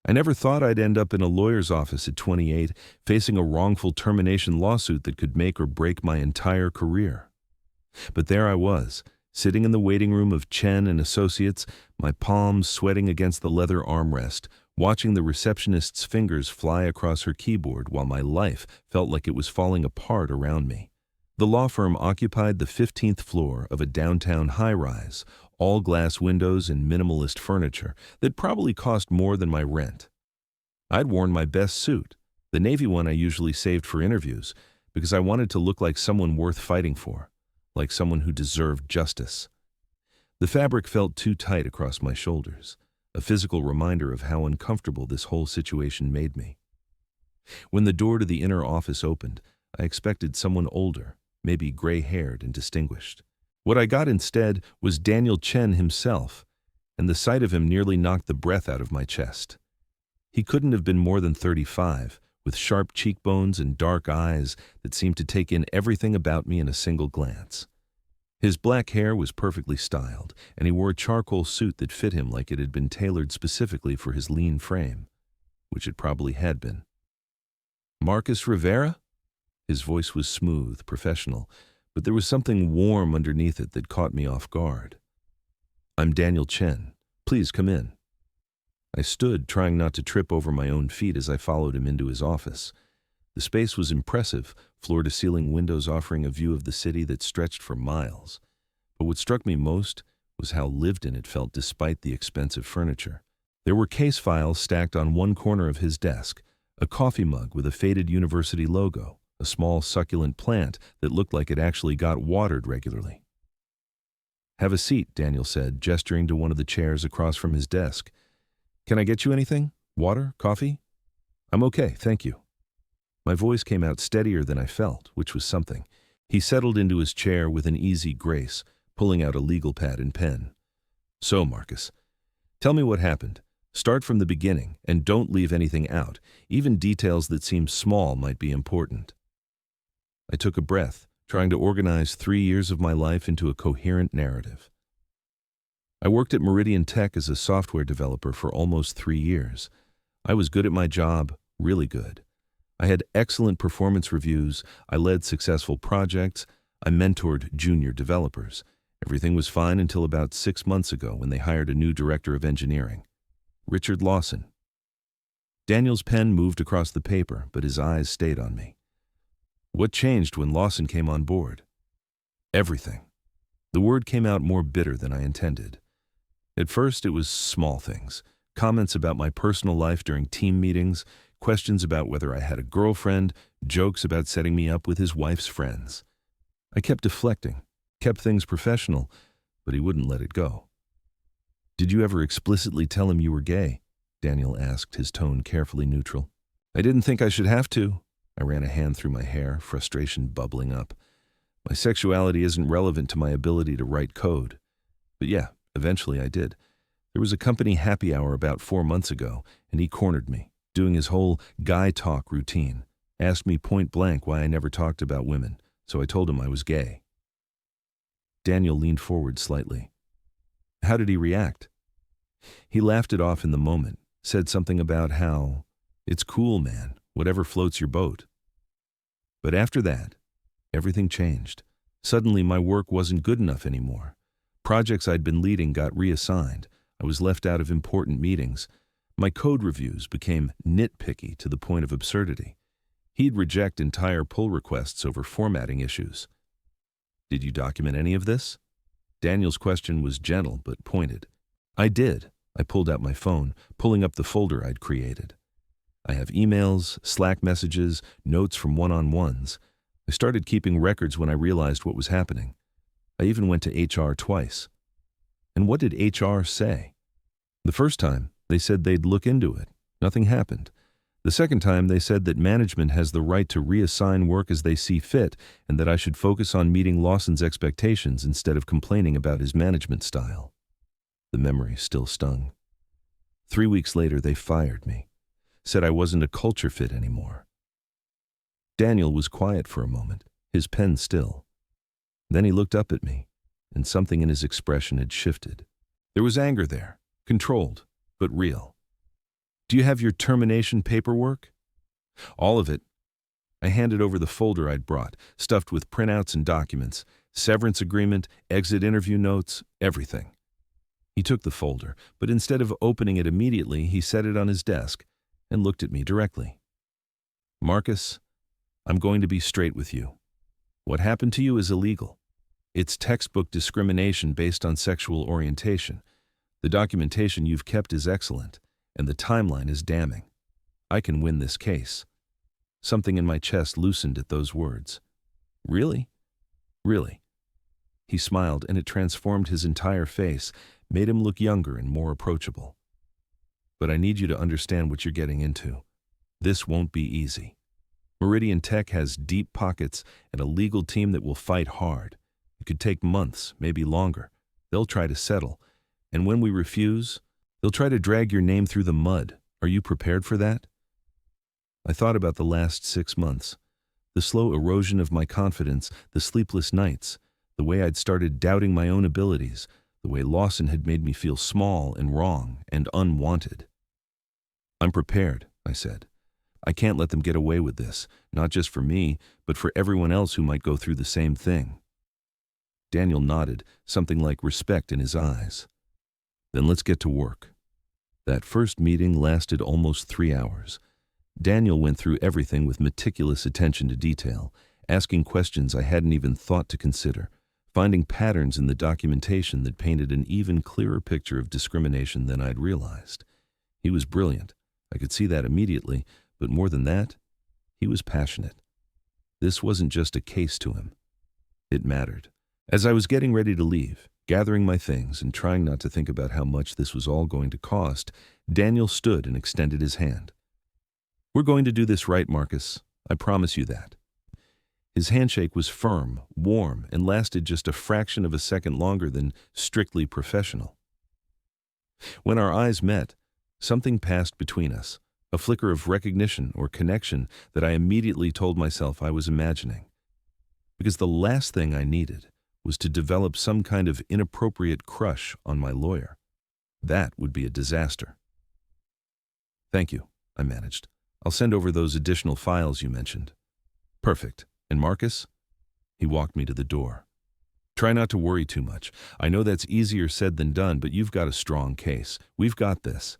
I never thought I'd end up in a lawyer's office at 28, facing a wrongful termination lawsuit that could make or break my entire career. But there I was, sitting in the waiting room of Chen and Associates, my palms sweating against the leather armrest, watching the receptionist's fingers fly across her keyboard while my life felt like it was falling apart around me. The law firm occupied the 15th floor of a downtown high-rise, all glass windows and minimalist furniture that probably cost more than my rent. I'd worn my best suit, the navy one I usually saved for interviews, because I wanted to look like someone worth fighting for, like someone who deserved justice. The fabric felt too tight across my shoulders, a physical reminder of how uncomfortable this whole situation made me. When the door to the inner office opened, I expected someone older, maybe gray-haired and distinguished. What I got instead was Daniel Chen himself, and the sight of him nearly knocked the breath out of my chest. He couldn't have been more than 35, with sharp cheekbones and dark eyes that seemed to take in everything about me in a single glance. His black hair was perfectly styled, and he wore a charcoal suit that fit him like it had been tailored specifically for his lean frame, which it probably had been. "Marcus Rivera?" His voice was smooth, professional, but there was something warm underneath it that caught me off guard. "I'm Daniel Chen. Please come in." I stood, trying not to trip over my own feet as I followed him into his office. The space was impressive, floor-to-ceiling windows offering a view of the city that stretched for miles. But what struck me most was how lived-in it felt despite the expensive furniture. There were case files stacked on one corner of his desk, a coffee mug with a faded university logo, a small succulent plant that looked like it actually got watered regularly. "Have a seat," Daniel said, gesturing to one of the chairs across from his desk. "Can I get you anything? Water? Coffee?" "I'm okay, thank you." My voice came out steadier than I felt, which was something. He settled into his chair with an easy grace, pulling out a legal pad and pen. "So, Marcus, tell me what happened. Start from the beginning, and don't leave anything out. Even details that seem small might be important." I took a breath, trying to organize 3 years of my life into a coherent narrative. I worked at Meridian Tech as a software developer for almost 3 years. I was good at my job, really good. I had excellent performance reviews, I led successful projects, I mentored junior developers. Everything was fine until about 6 months ago when they hired a new director of engineering, Richard Lawson. Daniel's pen moved across the paper, but his eyes stayed on me. "What changed when Lawson came on board?" "Everything." The word came out more bitter than I intended. At first, it was small things, comments about my personal life during team meetings, questions about whether I had a girlfriend, jokes about setting me up with his wife's friends. I kept deflecting, kept things professional, but he wouldn't let it go. "Did you ever explicitly tell him you were gay?" Daniel asked, his tone carefully neutral. "I didn't think I should have to." I ran a hand through my hair, frustration bubbling up. "My sexuality isn't relevant to my ability to write code." But yeah, eventually I did. There was a company happy hour about 4 months ago, and he cornered me, doing his whole guy talk routine. Asked me point blank why I never talked about women, so I told him I was gay. Daniel leaned forward slightly. "How did he react?" He laughed it off in the moment, said something about how, "It's cool, man, whatever floats your boat." But after that, everything changed. Suddenly my work wasn't good enough anymore. Projects I'd been leading got reassigned. I was left out of important meetings. My code reviews became nitpicky to the point of absurdity. He'd reject entire pull requests over formatting issues. "Did you document any of this?" Daniel's question was gentle but pointed. "I did." I pulled out my phone, pulling up the folder I'd created. I have emails, Slack messages, notes from one-on-ones. I started keeping records when I realized what was happening. I even went to HR twice. And what did HR say? The first time, they said they'd look into it. Nothing happened. The second time, they said that management has the right to reassign work as they see fit and that I should focus on meeting Lawson's expectations instead of complaining about his management style. The memory still stung. 3 weeks later, they fired me. Said I wasn't a culture fit anymore. Daniel was quiet for a moment, his pen still. Then he looked up at me, and something in his expression had shifted. There was anger there, controlled, but real. Do you have your termination paperwork? All of it. I handed over the folder I'd brought, stuffed with printouts and documents, severance agreement, exit interview notes, everything. He took the folder, but instead of opening it immediately, he set it on his desk and looked at me directly. Marcus, I'm going to be straight with you. What happened to you is illegal. It's textbook discrimination based on sexual orientation. The documentation you've kept is excellent, and the timeline is damning. I can win this case. Something in my chest loosened at those words. Really? Really? He smiled, and it transformed his entire face, made him look younger and more approachable. But I need you to understand what you're getting into. This won't be easy. Meridian Tech has deep pockets and a legal team that will fight hard. It could take months, maybe longer. They'll try to settle. And when we refuse, they'll try to drag your name through the mud. Are you prepared for that? I thought about the last 6 months. The slow erosion of my confidence, the sleepless nights, the way I'd started doubting my own abilities, the way Lawson had made me feel small and wrong and unwanted. I'm prepared, I said. I can't let them get away with this, not just for me, but for everyone else who might go through the same thing. Daniel nodded, something like respect in his eyes. Then let's get to work. That first meeting lasted almost 3 hours. Daniel went through everything with meticulous attention to detail, asking questions I hadn't even thought to consider, finding patterns in the documentation that painted an even clearer picture of discrimination than I'd realized. He was brilliant. I could see that immediately, but more than that, he was passionate. This wasn't just a case to him. It mattered. As I was getting ready to leave, gathering my things and trying not to think about how much this was all going to cost, Daniel stood and extended his hand. We're going to do this right, Marcus. I promise you that. His handshake was firm, warm, and lasted just a fraction of a second longer than strictly professional. When our eyes met, something passed between us, a flicker of recognition or connection that I immediately told myself I was imagining. Because the last thing I needed was to develop some kind of inappropriate crush on my lawyer. That would be a disaster. Thank you, I managed. I'll send over those additional files you mentioned. Perfect. And Marcus? He walked me to the door. Try not to worry too much. I know that's easier said than done, but you've got a strong case. We've got this.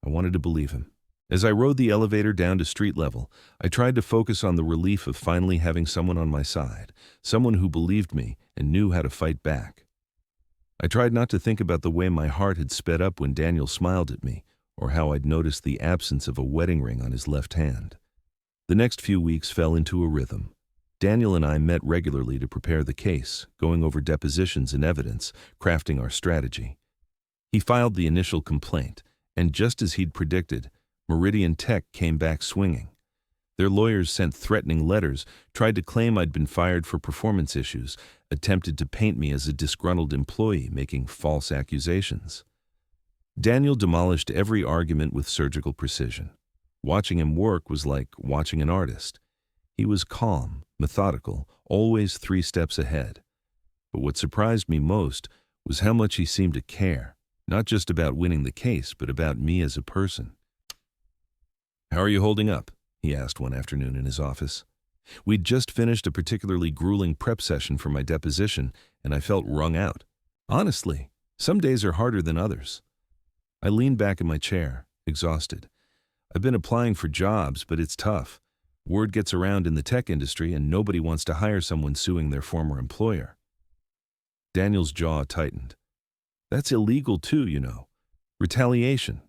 I wanted to believe him. As I rode the elevator down to street level, I tried to focus on the relief of finally having someone on my side, someone who believed me and knew how to fight back. I tried not to think about the way my heart had sped up when Daniel smiled at me, or how I'd noticed the absence of a wedding ring on his left hand. The next few weeks fell into a rhythm. Daniel and I met regularly to prepare the case, going over depositions and evidence, crafting our strategy. He filed the initial complaint, and just as he'd predicted, Meridian Tech came back swinging. Their lawyers sent threatening letters, tried to claim I'd been fired for performance issues, attempted to paint me as a disgruntled employee making false accusations. Daniel demolished every argument with surgical precision. Watching him work was like watching an artist. He was calm, methodical, always 3 steps ahead. But what surprised me most was how much he seemed to care, not just about winning the case, but about me as a person. How are you holding up? He asked one afternoon in his office. We'd just finished a particularly grueling prep session for my deposition, and I felt wrung out. Honestly, some days are harder than others. I leaned back in my chair, exhausted. I've been applying for jobs, but it's tough. Word gets around in the tech industry and nobody wants to hire someone suing their former employer. Daniel's jaw tightened. That's illegal too, you know. Retaliation.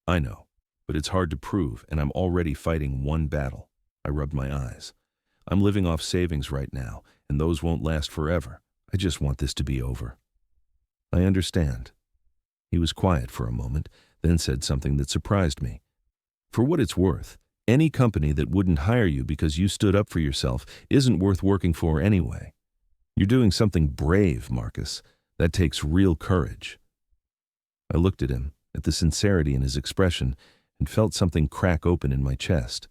I know, but it's hard to prove, and I'm already fighting one battle. I rubbed my eyes. I'm living off savings right now, and those won't last forever. I just want this to be over. I understand. He was quiet for a moment, then said something that surprised me. For what it's worth, any company that wouldn't hire you because you stood up for yourself isn't worth working for anyway. You're doing something brave, Marcus. That takes real courage. I looked at him, at the sincerity in his expression, and felt something crack open in my chest.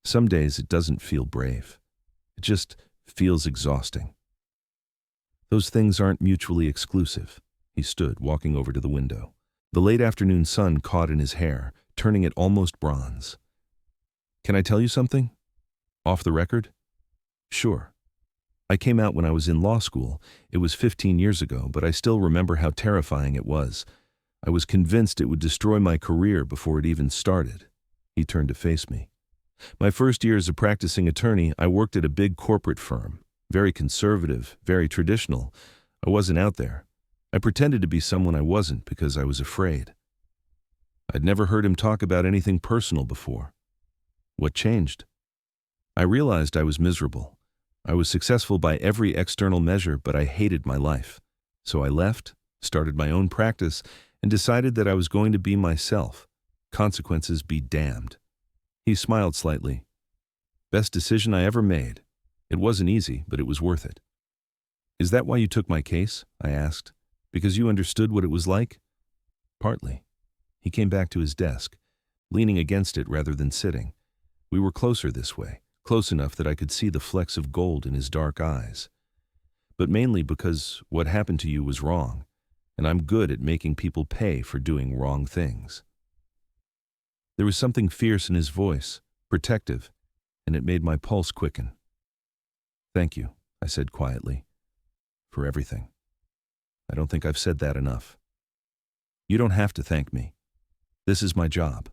Some days it doesn't feel brave. It just feels exhausting. Those things aren't mutually exclusive. He stood, walking over to the window. The late afternoon sun caught in his hair, turning it almost bronze. "Can I tell you something? Off the record?" "Sure." "I came out when I was in law school. It was 15 years ago, but I still remember how terrifying it was. I was convinced it would destroy my career before it even started." He turned to face me. "My first year as a practicing attorney, I worked at a big corporate firm. Very conservative, very traditional. I wasn't out there. I pretended to be someone I wasn't because I was afraid." I'd never heard him talk about anything personal before. What changed? I realized I was miserable. I was successful by every external measure, but I hated my life. So I left, started my own practice, and decided that I was going to be myself. Consequences be damned. He smiled slightly. "Best decision I ever made. It wasn't easy, but it was worth it." "Is that why you took my case?" I asked. "Because you understood what it was like?" "Partly." He came back to his desk, leaning against it rather than sitting. We were closer this way, close enough that I could see the flecks of gold in his dark eyes. "But mainly because what happened to you was wrong, and I'm good at making people pay for doing wrong things." There was something fierce in his voice, protective, and it made my pulse quicken. "Thank you," I said quietly, "for everything. I don't think I've said that enough." "You don't have to thank me. This is my job."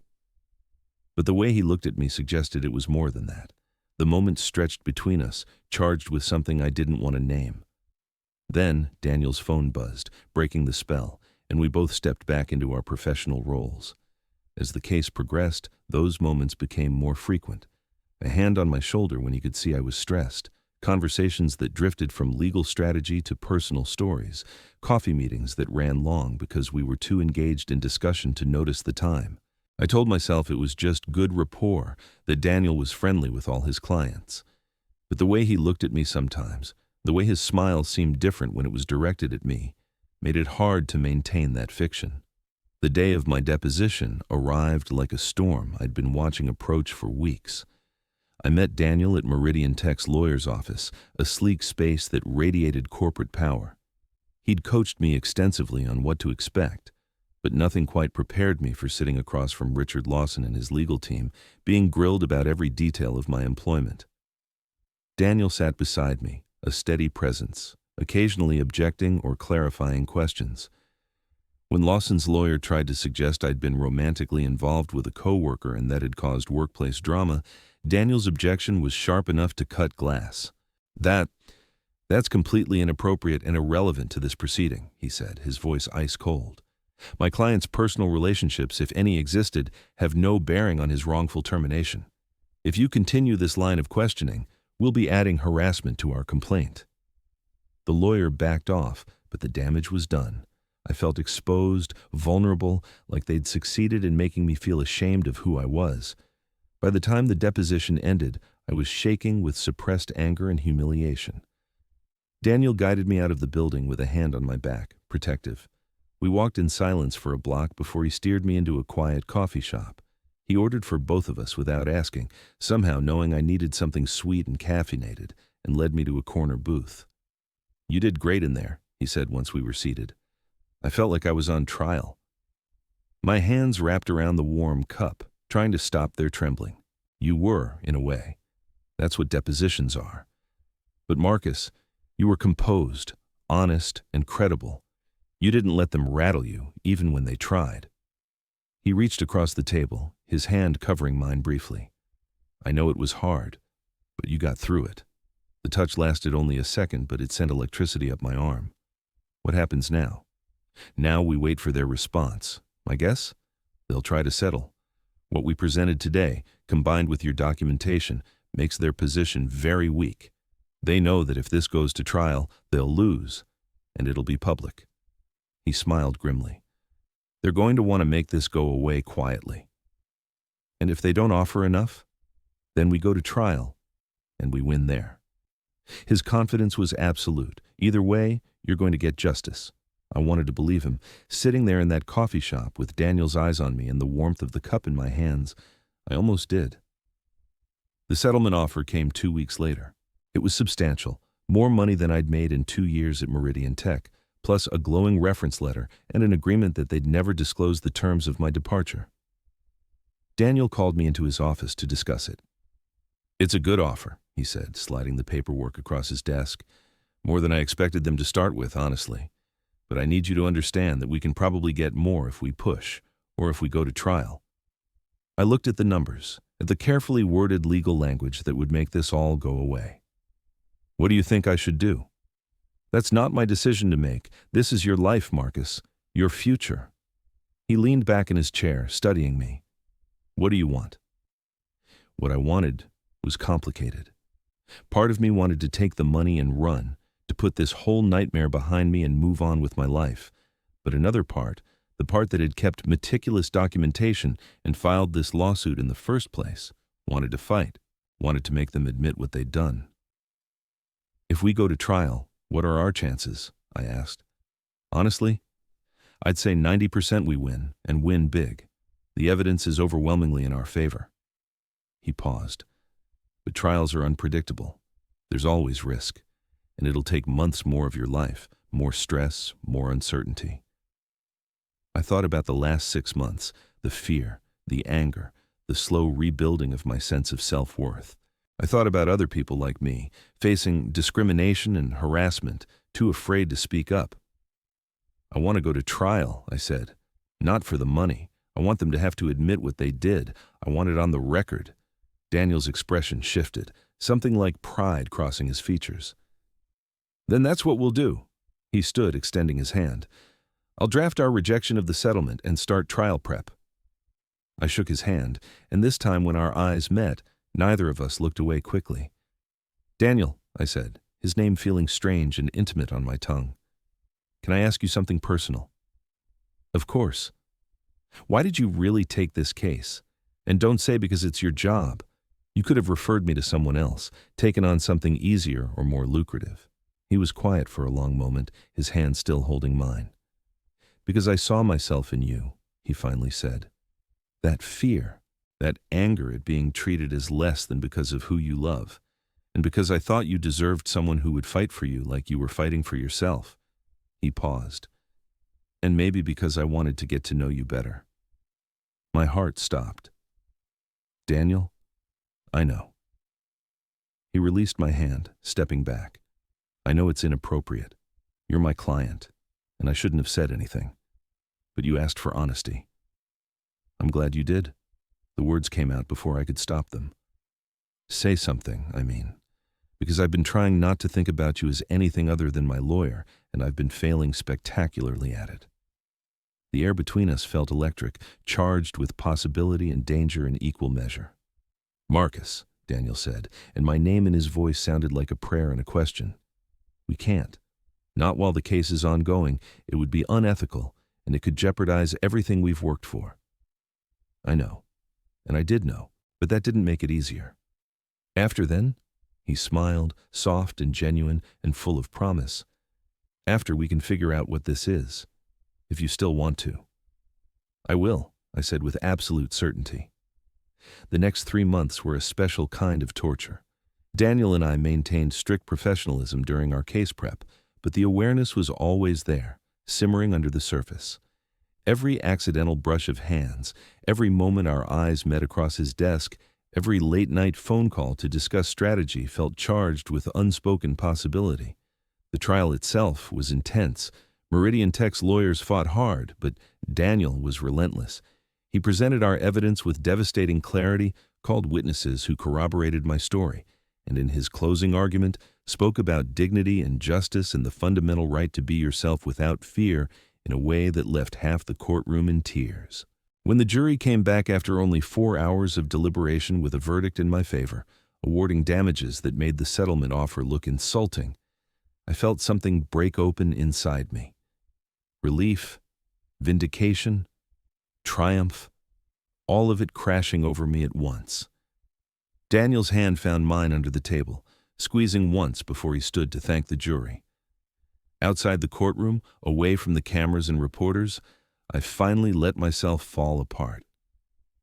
But the way he looked at me suggested it was more than that. The moment stretched between us, charged with something I didn't want to name. Then Daniel's phone buzzed, breaking the spell, and we both stepped back into our professional roles. As the case progressed, those moments became more frequent. A hand on my shoulder when he could see I was stressed, conversations that drifted from legal strategy to personal stories, coffee meetings that ran long because we were too engaged in discussion to notice the time. I told myself it was just good rapport, that Daniel was friendly with all his clients. But the way he looked at me sometimes, the way his smile seemed different when it was directed at me, made it hard to maintain that fiction. The day of my deposition arrived like a storm I'd been watching approach for weeks. I met Daniel at Meridian Tech's lawyer's office, a sleek space that radiated corporate power. He'd coached me extensively on what to expect, but nothing quite prepared me for sitting across from Richard Lawson and his legal team, being grilled about every detail of my employment. Daniel sat beside me, a steady presence, occasionally objecting or clarifying questions. When Lawson's lawyer tried to suggest I'd been romantically involved with a coworker and that had caused workplace drama, Daniel's objection was sharp enough to cut glass. That's completely inappropriate and irrelevant to this proceeding," he said, his voice ice cold. "My client's personal relationships, if any existed, have no bearing on his wrongful termination. If you continue this line of questioning, we'll be adding harassment to our complaint." The lawyer backed off, but the damage was done. I felt exposed, vulnerable, like they'd succeeded in making me feel ashamed of who I was. By the time the deposition ended, I was shaking with suppressed anger and humiliation. Daniel guided me out of the building with a hand on my back, protective. We walked in silence for a block before he steered me into a quiet coffee shop. He ordered for both of us without asking, somehow knowing I needed something sweet and caffeinated, and led me to a corner booth. "You did great in there," he said once we were seated. I felt like I was on trial. My hands wrapped around the warm cup, trying to stop their trembling. "You were, in a way. That's what depositions are. But Marcus, you were composed, honest, and credible. You didn't let them rattle you, even when they tried." He reached across the table, his hand covering mine briefly. "I know it was hard, but you got through it." The touch lasted only a second, but it sent electricity up my arm. "What happens now?" "Now we wait for their response. My guess? They'll try to settle. What we presented today, combined with your documentation, makes their position very weak. They know that if this goes to trial, they'll lose, and it'll be public." He smiled grimly. "They're going to want to make this go away quietly. And if they don't offer enough, then we go to trial, and we win there." His confidence was absolute. Either way, you're going to get justice. I wanted to believe him. Sitting there in that coffee shop with Daniel's eyes on me and the warmth of the cup in my hands, I almost did. The settlement offer came 2 weeks later. It was substantial, more money than I'd made in 2 years at Meridian Tech, plus a glowing reference letter and an agreement that they'd never disclose the terms of my departure. Daniel called me into his office to discuss it. "It's a good offer," he said, sliding the paperwork across his desk. "More than I expected them to start with, honestly. But I need you to understand that we can probably get more if we push, or if we go to trial." I looked at the numbers, at the carefully worded legal language that would make this all go away. "What do you think I should do?" "That's not my decision to make. This is your life, Marcus. Your future." He leaned back in his chair, studying me. "What do you want?" What I wanted was complicated. Part of me wanted to take the money and run, to put this whole nightmare behind me and move on with my life. But another part, the part that had kept meticulous documentation and filed this lawsuit in the first place, wanted to fight, wanted to make them admit what they'd done. "If we go to trial, what are our chances?" I asked. "Honestly, I'd say 90% we win, and win big. The evidence is overwhelmingly in our favor." He paused. "But trials are unpredictable. There's always risk, and it'll take months more of your life, more stress, more uncertainty." I thought about the last 6 months, the fear, the anger, the slow rebuilding of my sense of self-worth. I thought about other people like me, facing discrimination and harassment, too afraid to speak up. "I want to go to trial," I said. "Not for the money. I want them to have to admit what they did. I want it on the record." Daniel's expression shifted, something like pride crossing his features. "Then that's what we'll do." He stood, extending his hand. "I'll draft our rejection of the settlement and start trial prep." I shook his hand, and this time when our eyes met, neither of us looked away quickly. "Daniel," I said, his name feeling strange and intimate on my tongue. "Can I ask you something personal?" "Of course." "Why did you really take this case? And don't say because it's your job. You could have referred me to someone else, taken on something easier or more lucrative." He was quiet for a long moment, his hand still holding mine. "Because I saw myself in you," he finally said. "That fear, that anger at being treated as less than because of who you love, and because I thought you deserved someone who would fight for you like you were fighting for yourself." He paused. "And maybe because I wanted to get to know you better." My heart stopped. "Daniel, I know." He released my hand, stepping back. "I know it's inappropriate. You're my client, and I shouldn't have said anything. But you asked for honesty. I'm glad you did." The words came out before I could stop them. "Say something, I mean. Because I've been trying not to think about you as anything other than my lawyer, and I've been failing spectacularly at it." The air between us felt electric, charged with possibility and danger in equal measure. "Marcus," Daniel said, and my name in his voice sounded like a prayer and a question. "We can't. Not while the case is ongoing. It would be unethical, and it could jeopardize everything we've worked for." I know, and I did know, but that didn't make it easier. "After then?" He smiled, soft and genuine and full of promise. "After we can figure out what this is, if you still want to." "I will," I said with absolute certainty. The next 3 months were a special kind of torture. Daniel and I maintained strict professionalism during our case prep, but the awareness was always there, simmering under the surface. Every accidental brush of hands, every moment our eyes met across his desk, every late-night phone call to discuss strategy felt charged with unspoken possibility. The trial itself was intense. Meridian Tech's lawyers fought hard, but Daniel was relentless. He presented our evidence with devastating clarity, called witnesses who corroborated my story, and in his closing argument spoke about dignity and justice and the fundamental right to be yourself without fear in a way that left half the courtroom in tears. When the jury came back after only 4 hours of deliberation with a verdict in my favor, awarding damages that made the settlement offer look insulting, I felt something break open inside me. Relief, vindication, triumph, all of it crashing over me at once. Daniel's hand found mine under the table, squeezing once before he stood to thank the jury. Outside the courtroom, away from the cameras and reporters, I finally let myself fall apart.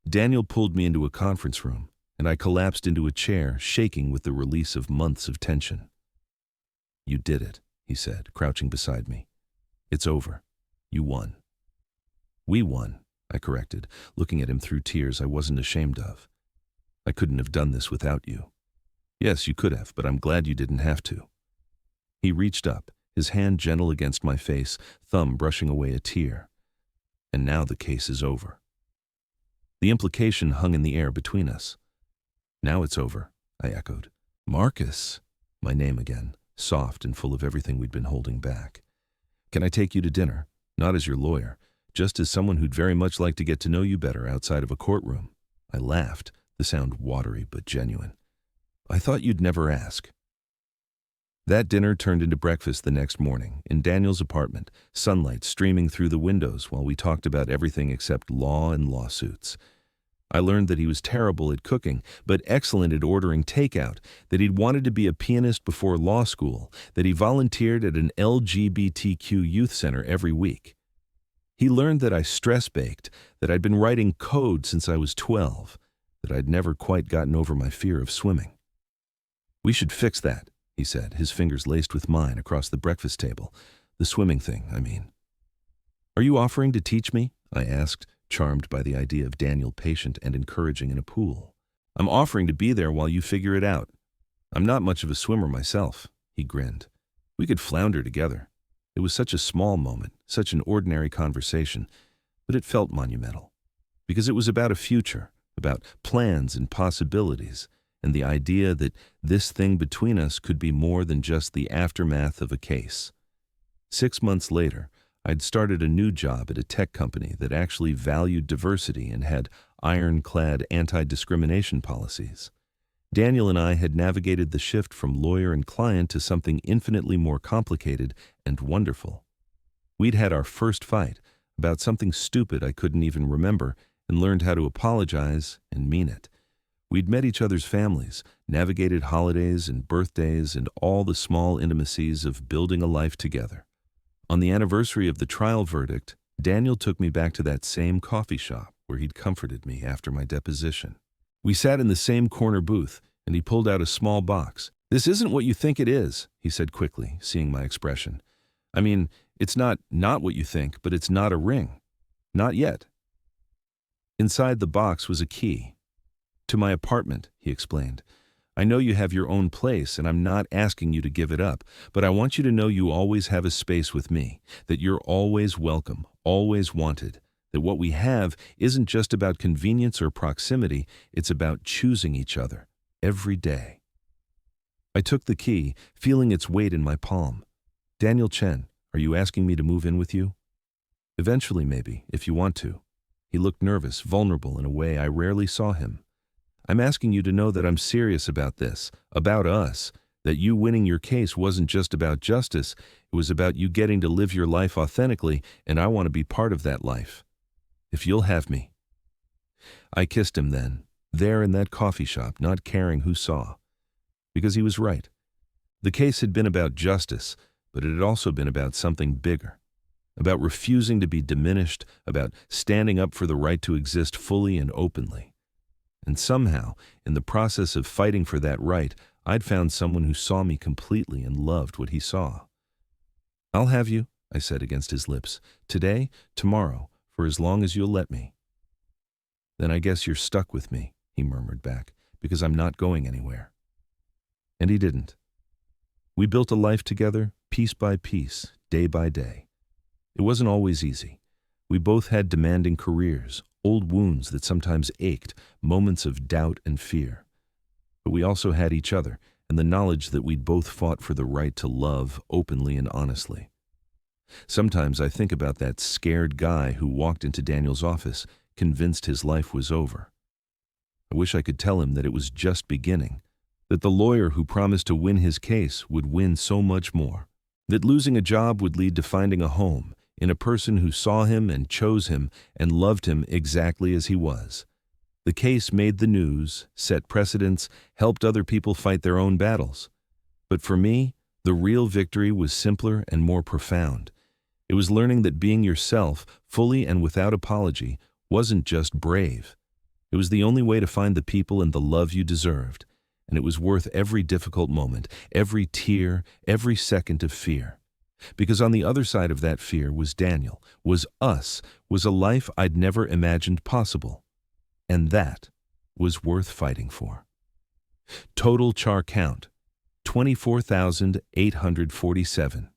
Daniel pulled me into a conference room, and I collapsed into a chair, shaking with the release of months of tension. "You did it," he said, crouching beside me. It's over. You won. We won, I corrected, looking at him through tears I wasn't ashamed of. I couldn't have done this without you. Yes, you could have, but I'm glad you didn't have to. He reached up, his hand gentle against my face, thumb brushing away a tear. And now the case is over. The implication hung in the air between us. Now it's over, I echoed. Marcus, my name again, soft and full of everything we'd been holding back. Can I take you to dinner? Not as your lawyer, just as someone who'd very much like to get to know you better outside of a courtroom. I laughed, the sound watery but genuine. I thought you'd never ask. That dinner turned into breakfast the next morning, in Daniel's apartment, sunlight streaming through the windows while we talked about everything except law and lawsuits. I learned that he was terrible at cooking, but excellent at ordering takeout, that he'd wanted to be a pianist before law school, that he volunteered at an LGBTQ youth center every week. He learned that I stress-baked, that I'd been writing code since I was 12, that I'd never quite gotten over my fear of swimming. We should fix that, he said, his fingers laced with mine across the breakfast table. The swimming thing, I mean. Are you offering to teach me? I asked, charmed by the idea of Daniel patient and encouraging in a pool. I'm offering to be there while you figure it out. I'm not much of a swimmer myself, he grinned. We could flounder together. It was such a small moment, such an ordinary conversation, but it felt monumental. Because it was about a future, about plans and possibilities, and the idea that this thing between us could be more than just the aftermath of a case. 6 months later, I'd started a new job at a tech company that actually valued diversity and had ironclad anti-discrimination policies. Daniel and I had navigated the shift from lawyer and client to something infinitely more complicated and wonderful. We'd had our first fight about something stupid I couldn't even remember and learned how to apologize and mean it. We'd met each other's families, navigated holidays and birthdays and all the small intimacies of building a life together. On the anniversary of the trial verdict, Daniel took me back to that same coffee shop where he'd comforted me after my deposition. We sat in the same corner booth, and he pulled out a small box. This isn't what you think it is, he said quickly, seeing my expression. I mean, it's not what you think, but it's not a ring. Not yet. Inside the box was a key. To my apartment, he explained. I know you have your own place, and I'm not asking you to give it up, but I want you to know you always have a space with me, that you're always welcome, always wanted, that what we have isn't just about convenience or proximity, it's about choosing each other, every day. I took the key, feeling its weight in my palm. Daniel Chen, are you asking me to move in with you? Eventually, maybe, if you want to. He looked nervous, vulnerable in a way I rarely saw him. I'm asking you to know that I'm serious about this, about us, that you winning your case wasn't just about justice, it was about you getting to live your life authentically, and I want to be part of that life. If you'll have me. I kissed him then, there in that coffee shop, not caring who saw. Because he was right. The case had been about justice, but it had also been about something bigger. About refusing to be diminished, about standing up for the right to exist fully and openly. And somehow, in the process of fighting for that right, I'd found someone who saw me completely and loved what he saw. I'll have you, I said against his lips, today, tomorrow, for as long as you'll let me. Then I guess you're stuck with me, he murmured back, because I'm not going anywhere. And he didn't. We built a life together, piece by piece, day by day. It wasn't always easy. We both had demanding careers, old wounds that sometimes ached, moments of doubt and fear. But we also had each other, and the knowledge that we'd both fought for the right to love openly and honestly. Sometimes I think about that scared guy who walked into Daniel's office, convinced his life was over. I wish I could tell him that it was just beginning, that the lawyer who promised to win his case would win so much more, that losing a job would lead to finding a home in a person who saw him and chose him and loved him exactly as he was. The case made the news, set precedents, helped other people fight their own battles. But for me, the real victory was simpler and more profound. It was learning that being yourself, fully and without apology, wasn't just brave. It was the only way to find the people and the love you deserved, and it was worth every difficult moment, every tear, every second of fear. Because on the other side of that fear was Daniel, was us, was a life I'd never imagined possible. And that was worth fighting for. Total char count, 24,847.